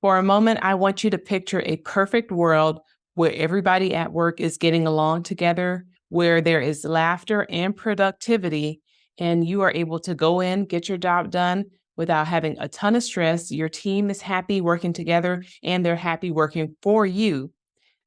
For a moment, I want you to picture a perfect world where everybody at work is getting along together, where there is laughter and productivity, and you are able to go in, get your job done without having a ton of stress. Your team is happy working together and they're happy working for you.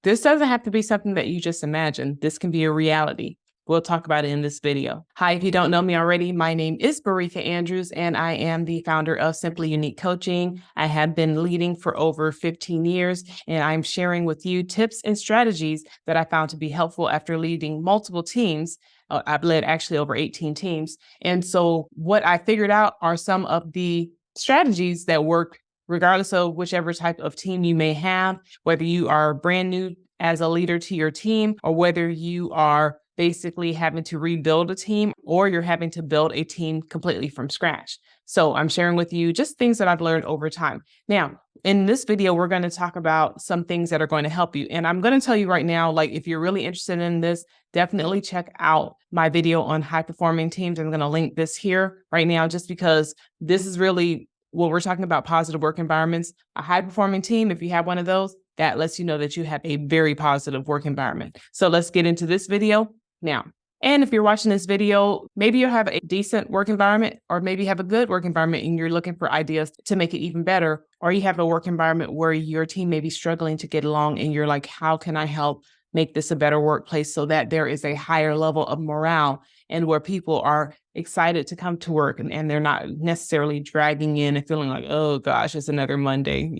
This doesn't have to be something that you just imagine. This can be a reality. We'll talk about it in this video. Hi, if you don't know me already, my name is Baretha Andrews, and I am the founder of Simply Unique Coaching. I have been leading for over 15 years, and I'm sharing with you tips and strategies that I found to be helpful after leading multiple teams. I've led actually over 18 teams. And so what I figured out are some of the strategies that work regardless of whichever type of team you may have, whether you are brand new as a leader to your team, or whether you are basically having to rebuild a team, or you're having to build a team completely from scratch. So I'm sharing with you just things that I've learned over time. Now, in this video, we're going to talk about some things that are going to help you. And I'm going to tell you right now, like, if you're really interested in this, definitely check out my video on high performing teams. I'm going to link this here right now, just because this is really when we're talking about positive work environments. A high performing team, if you have one of those, that lets you know that you have a very positive work environment. So let's get into this video now. And if you're watching this video, maybe you have a decent work environment, or maybe you have a good work environment and you're looking for ideas to make it even better, or you have a work environment where your team may be struggling to get along and you're like, how can I help make this a better workplace so that there is a higher level of morale and where people are excited to come to work and they're not necessarily dragging in and feeling like, oh gosh, it's another Monday,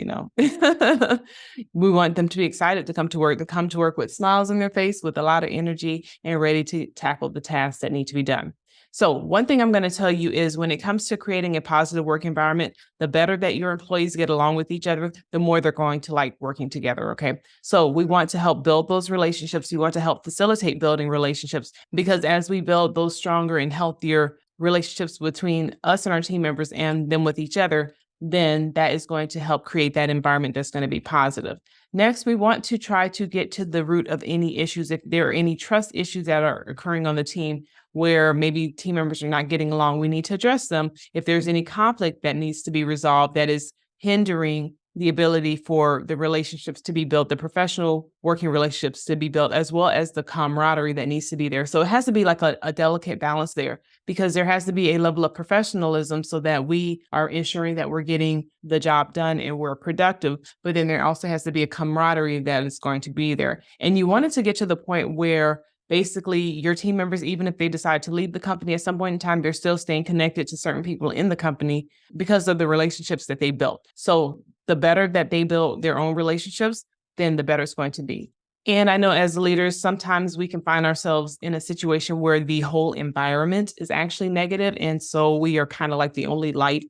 We want them to be excited to come to work with smiles on their face, with a lot of energy and ready to tackle the tasks that need to be done. So one thing I'm going to tell you is when it comes to creating a positive work environment, the better that your employees get along with each other, the more they're going to like working together. Okay. So we want to help build those relationships. We want to help facilitate building relationships, because as we build those stronger and healthier relationships between us and our team members and them with each other, then that is going to help create that environment that's going to be positive. Next, we want to try to get to the root of any issues. If there are any trust issues that are occurring on the team where maybe team members are not getting along, we need to address them. If there's any conflict that needs to be resolved that is hindering the ability for the relationships to be built, the professional working relationships to be built, as well as the camaraderie that needs to be there. So it has to be like a delicate balance there, because there has to be a level of professionalism so that we are ensuring that we're getting the job done and we're productive. But then there also has to be a camaraderie that is going to be there. And you want it to get to the point where basically your team members, even if they decide to leave the company at some point in time, they're still staying connected to certain people in the company because of the relationships that they built. So the better that they build their own relationships, then the better it's going to be. And I know as leaders, sometimes we can find ourselves in a situation where the whole environment is actually negative. And so we are kind of like the only light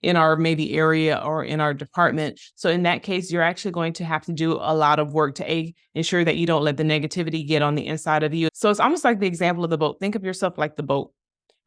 in our maybe area or in our department. So in that case, you're actually going to have to do a lot of work to ensure that you don't let the negativity get on the inside of you. So it's almost like the example of the boat. Think of yourself like the boat,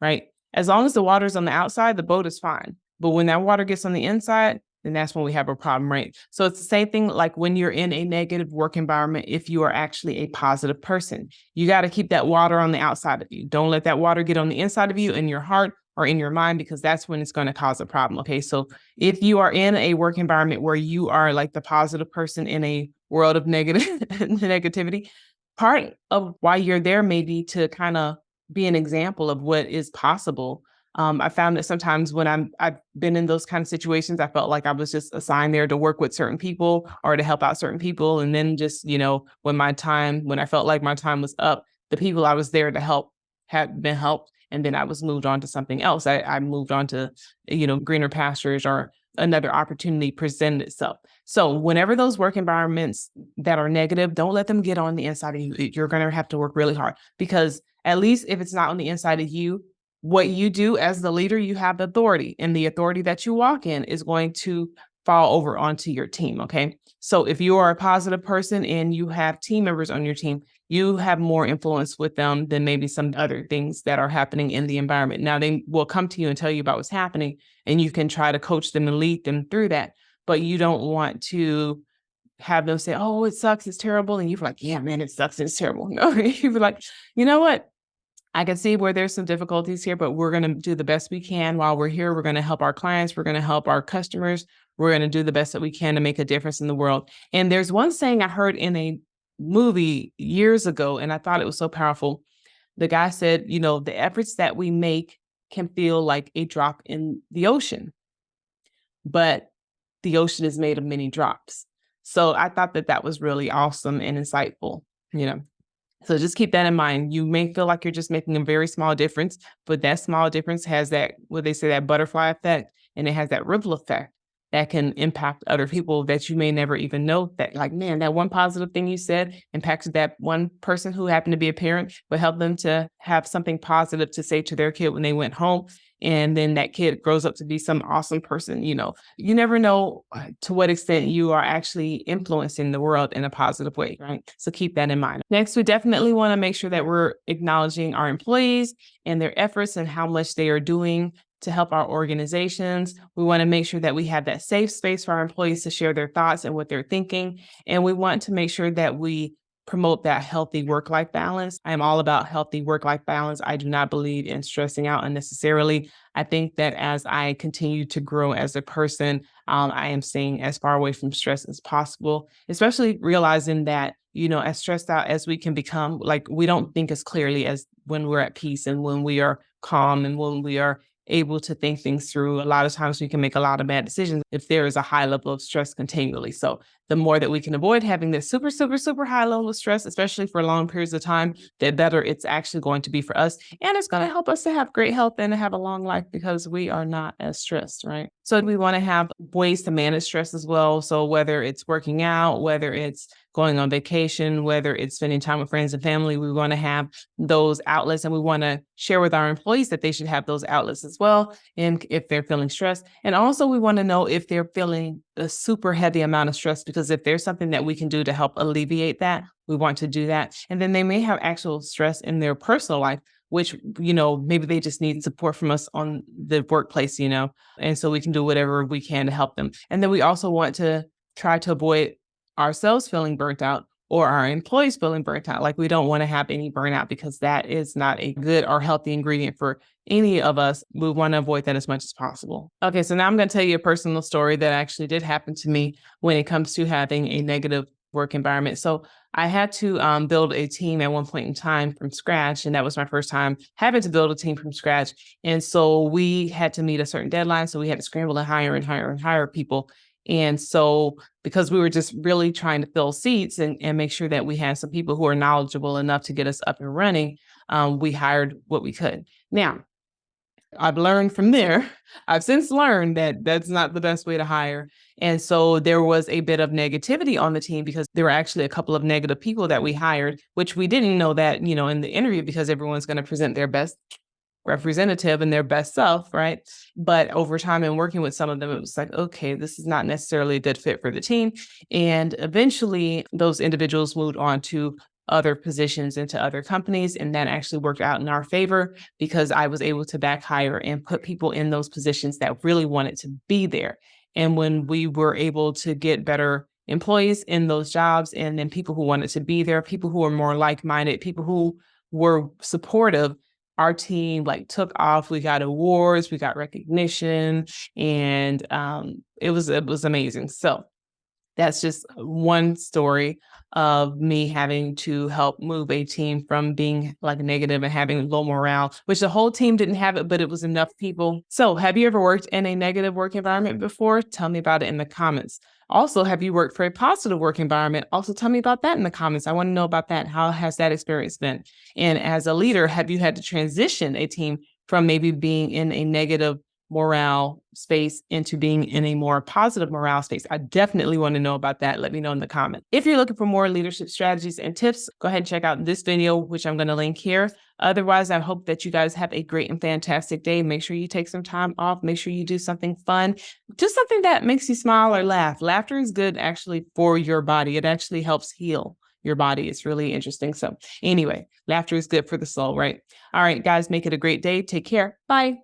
right? As long as the water's on the outside, the boat is fine. But when that water gets on the inside, then that's when we have a problem, right? So it's the same thing like when you're in a negative work environment. If you are actually a positive person, you got to keep that water on the outside of you. Don't let that water get on the inside of you in your heart or in your mind, because that's when it's going to cause a problem. Okay. So if you are in a work environment where you are like the positive person in a world of negativity, part of why you're there may be to kind of be an example of what is possible. I found that sometimes when I've been in those kind of situations, I felt like I was just assigned there to work with certain people or to help out certain people. And then just, when I felt like my time was up, the people I was there to help had been helped. And then I was moved on to something else. I moved on to, greener pastures, or another opportunity presented itself. So whenever those work environments that are negative, don't let them get on the inside of you. You're going to have to work really hard, because at least if it's not on the inside of you, what you do as the leader, you have authority, and the authority that you walk in is going to fall over onto your team. Okay. So if you are a positive person and you have team members on your team, you have more influence with them than maybe some other things that are happening in the environment. Now they will come to you and tell you about what's happening, and you can try to coach them and lead them through that. But you don't want to have them say, oh, it sucks, it's terrible. And you're like, yeah, man, it sucks, it's terrible. No, you'd be like, you know what? I can see where there's some difficulties here, but we're going to do the best we can while we're here. We're going to help our clients. We're going to help our customers. We're going to do the best that we can to make a difference in the world. And there's one saying I heard in a movie years ago, and I thought it was so powerful. The guy said, the efforts that we make can feel like a drop in the ocean, but the ocean is made of many drops. So I thought that that was really awesome and insightful, you know. So just keep that in mind. You may feel like you're just making a very small difference, but that small difference has that, what they say, that butterfly effect, and it has that ripple effect that can impact other people that you may never even know, that like, man, that one positive thing you said impacted that one person who happened to be a parent, but help them to have something positive to say to their kid when they went home. And then that kid grows up to be some awesome person. You never know to what extent you are actually influencing the world in a positive way, right? So keep that in mind. Next, we definitely want to make sure that we're acknowledging our employees and their efforts and how much they are doing to help our organizations. We want to make sure that we have that safe space for our employees to share their thoughts and what they're thinking. And we want to make sure that we promote that healthy work-life balance. I am all about healthy work-life balance. I do not believe in stressing out unnecessarily. I think that as I continue to grow as a person, I am staying as far away from stress as possible, especially realizing that, as stressed out as we can become, like we don't think as clearly as when we're at peace and when we are calm and when we are able to think things through. A lot of times we can make a lot of bad decisions if there is a high level of stress continually. So the more that we can avoid having this super, super, super high level of stress, especially for long periods of time, the better it's actually going to be for us. And it's going to help us to have great health and to have a long life because we are not as stressed, right? So we want to have ways to manage stress as well. So whether it's working out, whether it's going on vacation, whether it's spending time with friends and family, we want to have those outlets, and we want to share with our employees that they should have those outlets as well. And if they're feeling stressed, and also we want to know if they're feeling a super heavy amount of stress, because if there's something that we can do to help alleviate that, we want to do that. And then they may have actual stress in their personal life, which, maybe they just need support from us on the workplace, and so we can do whatever we can to help them. And then we also want to try to avoid ourselves feeling burnt out or our employees feeling burnt out. Like we don't want to have any burnout because that is not a good or healthy ingredient for any of us. We want to avoid that as much as possible. Okay, so now I'm going to tell you a personal story that actually did happen to me when it comes to having a negative work environment. So I had to build a team at one point in time from scratch. And that was my first time having to build a team from scratch. And so we had to meet a certain deadline. So we had to scramble and hire people. And so because we were just really trying to fill seats and make sure that we had some people who are knowledgeable enough to get us up and running, we hired what we could. Now, I've learned from there. I've since learned that that's not the best way to hire. And so there was a bit of negativity on the team because there were actually a couple of negative people that we hired, which we didn't know that, in the interview, because everyone's going to present their best representative and their best self, right? But over time and working with some of them, it was like, okay, this is not necessarily a good fit for the team. And eventually those individuals moved on to other positions into other companies. And that actually worked out in our favor because I was able to back hire and put people in those positions that really wanted to be there. And when we were able to get better employees in those jobs, and then people who wanted to be there, people who were more like-minded, people who were supportive, our team took off. We got awards, we got recognition, and it was amazing. So that's just one story of me having to help move a team from being negative and having low morale, which the whole team didn't have it, but it was enough people. So have you ever worked in a negative work environment before? Tell me about it in the comments. Also, have you worked for a positive work environment? Also, tell me about that in the comments. I want to know about that. How has that experience been? And as a leader, have you had to transition a team from maybe being in a negative morale space into being in a more positive morale space? I definitely want to know about that. Let me know in the comments. If you're looking for more leadership strategies and tips, go ahead and check out this video, which I'm going to link here. Otherwise, I hope that you guys have a great and fantastic day. Make sure you take some time off. Make sure you do something fun. Do something that makes you smile or laugh. Laughter is good actually for your body. It actually helps heal your body. It's really interesting. So anyway, laughter is good for the soul, right? All right, guys, make it a great day. Take care. Bye.